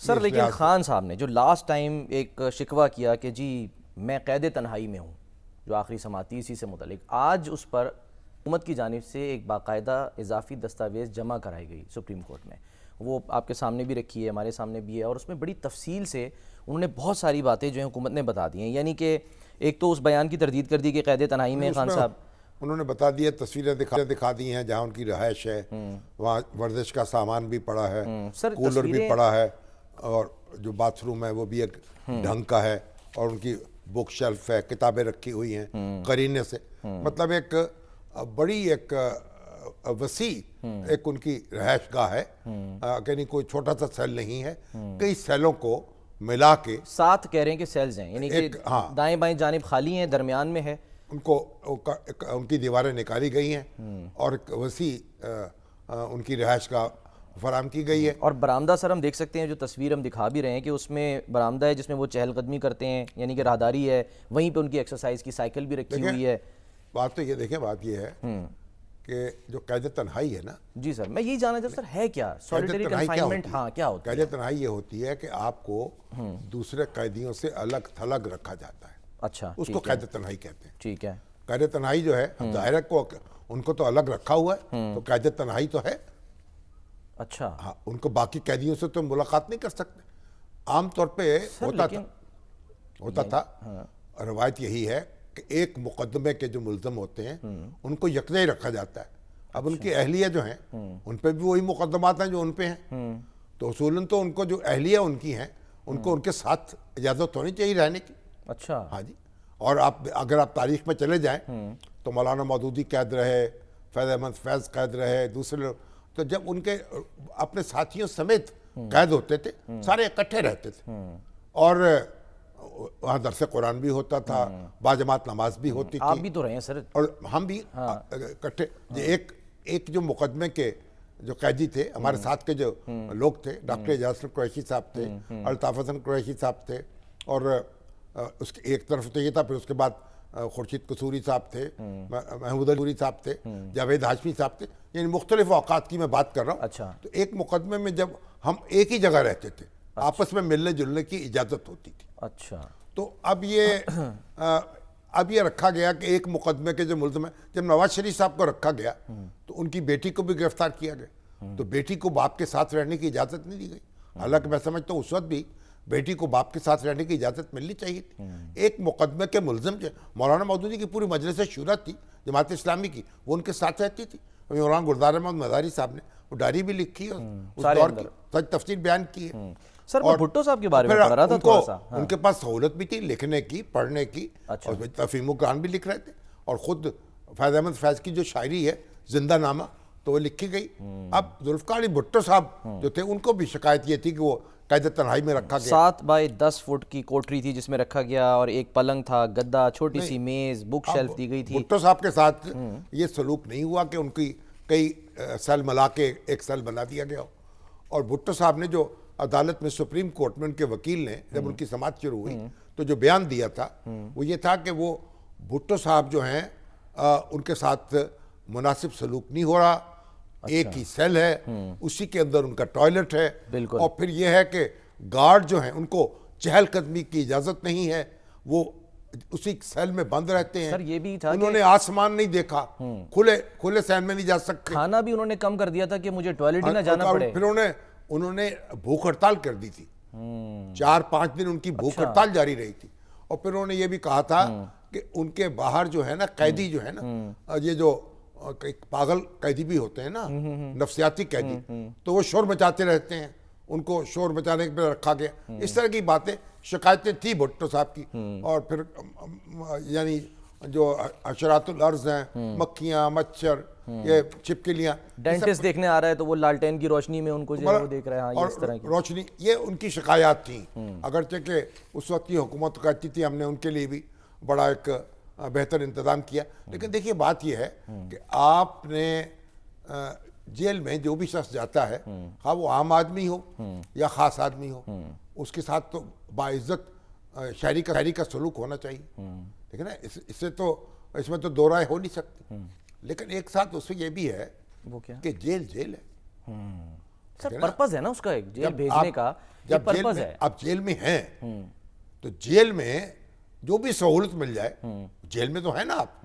Sir लेकिन खान साहब ने जो लास्ट टाइम एक शिकवा किया कि जी मैं कैद तन्हाई में हूँ, जो आखिरी समाती इसी से मुतलिक, आज उस पर हुकूमत की जानिब से एक बाकायदा इजाफी दस्तावेज़ जमा कराई गई सुप्रीम कोर्ट में। वो आपके सामने भी रखी है, हमारे सामने भी है, और उसमें बड़ी तफसील से उन्होंने बहुत सारी बातें जो है हुकूमत ने बता दी हैं। यानी कि एक तो उस बयान की तरदीद कर दी कि कैद तन्हाई में खान साहब, उन्होंने बता दिया, तस्वीरें दिखा दी हैं जहाँ उनकी रहायश है, वहाँ वर्जिश का सामान भी पड़ा है, सर कूलर भी पड़ा है, और जो बाथरूम है वो भी एक ढंग का है, और उनकी बुक शेल्फ है, किताबें रखी हुई हैं करीने से। मतलब एक बड़ी एक वसी एक उनकी रहायश गाह है, यानी कोई छोटा सा सेल नहीं है, कई सेलों को मिला के 7 कह रहे हैं कि सेल्स हैं, यानी कि हाँ, दाएं बाएं जानिब खाली हैं, दरमियान में है उनको उनकी दीवारें निकाली गई हैं और एक वसी उनकी रिहाइश का फराम की गई है। और बरामदा सर हम देख सकते हैं, जो तस्वीर हम दिखा भी रहे हैं कि उसमें बरामदा है जिसमें वो चहलकदमी करते हैं, यानी कि राहदारी है, वहीं पे उनकी एक्सरसाइज की साइकिल भी रखी हुई है। बात तो ये देखें, बात ये है कि जो कैद तन्हाई है ना, जी सर, मैं यही जानना चाहता सर है क्या सॉलिटरी कन्फाइनमेंट? हाँ, क्या होता है? कैद तन्हाई ये होती है कि आपको दूसरे कैदियों से अलग थलग रखा जाता है। अच्छा, उसको कैद तन्हाई कहते हैं। ठीक है। कैद तन्हाई जो है, अब दायरा को उनको तो अलग रखा हुआ है, तो कैद तन्हाई तो है। अच्छा, हाँ, उनको बाकी कैदियों से तो मुलाकात नहीं कर सकते। आमतौर पे होता था रवायत यही है कि एक मुकदमे के जो मुल्ज़म होते हैं उनको यकजा ही रखा जाता है। अब उनकी अहलिया जो है उन पे भी वही मुकदमात हैं जो उन पे हैं, तो उसूलन तो उनको जो अहलिया उनकी हैं उनको उनके साथ इजाज़त होनी चाहिए रहने की। अच्छा, हाँ जी। और आप अगर आप तारीख में चले जाएं तो मौलाना मौदूदी कैद रहे, फैज़ अहमद फैज़ कैद रहे, दूसरे लोग, तो जब उनके अपने साथियों समेत कैद होते थे, सारे इकट्ठे रहते थे, और वहाँ दरस कुरान भी होता था, बाजमात नमाज भी होती थी। आप भी तो रहे हैं सर, और हम भी इकट्ठे। एक जो मुकदमे के जो कैदी थे, हमारे साथ के जो लोग थे, डॉक्टर एजाज हसन कुरैशी साहब थे, अल्ताफ हसन कुरैशी साहब थे, और उसके एक तरफ तो ये था, फिर उसके बाद खुर्शीद कसूरी साहब थे, महमूद अली साहब थे, जावेद हाशमी साहब थे, यानी मुख्तलिफ औकात की मैं बात कर रहा हूँ। अच्छा। तो एक मुकदमे में जब हम एक ही जगह रहते थे, आपस में मिलने जुलने की इजाज़त होती थी। अच्छा, तो अब ये रखा गया कि एक मुकदमे के जो मुल्ज़िम है, जब नवाज शरीफ साहब को रखा गया तो उनकी बेटी को भी गिरफ्तार किया गया, तो बेटी को बाप के साथ रहने की इजाज़त नहीं दी गई। हालांकि मैं समझता हूँ उस वक्त भी बेटी को बाप के साथ रहने की इजाज़त मिलनी चाहिए थी। एक मुकदमे के मुल्ज़िम जो मौलाना मौदूदी की पूरी मजलिस शूरा थी जमात इस्लामी की, वो उनके साथ रहती थी। मौलाना गुलजार अहमद मज़ारी साहब ने वो डायरी भी लिखी है, उस दौर की सच तफसीर बयान की है। सर मैं भुट्टो साहब के बारे में पढ़ रहा था थोड़ा सा। उनके पास सहूलत भी थी लिखने की, पढ़ने की, अच्छा। और तफहीम कुरान भी लिख रहे थे, और ख़ुद फैज़ अहमद फैज़ की जो शायरी है जिंदा नामा, तो वो लिखी गई। अब जुल्फ़िकार अली भुट्टो साहब जो थे, उनको भी शिकायत ये थी कि वो कैद तन्हाई में रखा गया। 7 बाई 10 फुट की कोठरी थी जिसमें रखा गया, और एक पलंग था, गद्दा, छोटी सी मेज, बुक शेल्फ दी गई थी। भुट्टो साहब के साथ ये सलूक नहीं हुआ कि उनकी कई सेल मिला के एक सेल बना दिया गया हो। और भुट्टो साहब ने जो अदालत में, सुप्रीम कोर्ट में, उनके वकील ने जब उनकी समाअत शुरू हुई तो जो बयान दिया था वो ये था कि वो भुट्टो साहब जो हैं उनके साथ मुनासिब सलूक नहीं हो रहा। अच्छा। एक ही सेल है, उसी के अंदर उनका टॉयलेट है, और फिर यह है कि गार्ड जो हैं उनको चहलकदमी की इजाज़त नहीं है, वो उसी सेल में बंद रहते हैं। सर ये भी था, उन्होंने आसमान नहीं देखा, खुले सेल में नहीं जा सकते। खाना भी उन्होंने कम कर दिया था कि मुझे टॉयलेट ही ना जाना पड़े। फिर उन्होंने भूख हड़ताल कर दी थी, 4-5 दिन उनकी भूख हड़ताल जारी रही थी। और फिर उन्होंने ये भी कहा था कि उनके बाहर जो है ना कैदी जो है ना, ये जो पागल कैदी भी होते हैं ना, नफ्सियाती कैदी, तो वो शोर मचाते रहते हैं, उनको शोर मचाने पर रखा गया। इस तरह की बातें, शिकायतें थी भुट्टो साहब की। और फिर यानी जो अशरातुल अर्ज़ हैं, मक्खियाँ, मच्छर, ये छिपकलियाँ, डेंटिस्ट देखने आ रहा है तो वो लालटेन की रोशनी में उनको जो है वो देख रहे हैं, और इस तरह की रोशनी, ये उनकी शिकायत थी। अगरचे कि उस वक्त की हुकूमत कहती थी हमने उनके लिए भी बड़ा एक बेहतर इंतज़ाम किया, लेकिन देखिए बात यह है कि आपने जेल में जो भी शख्स जाता है, हाँ वो आम आदमी हो या ख़ास आदमी हो, उसके साथ तो बाइज्जत शायरी का सलूक होना चाहिए, ठीक है ना। इसमें तो दो राय हो नहीं सकती। लेकिन एक साथ उसमें यह भी है, वो क्या कि जेल है, सर पर्पस है ना उसका, एक जेल जब भेजने आप- का जब जेल पर्पस में है। आप जेल में हैं तो जेल में जो भी सहूलत मिल जाए, जेल में तो है ना आप,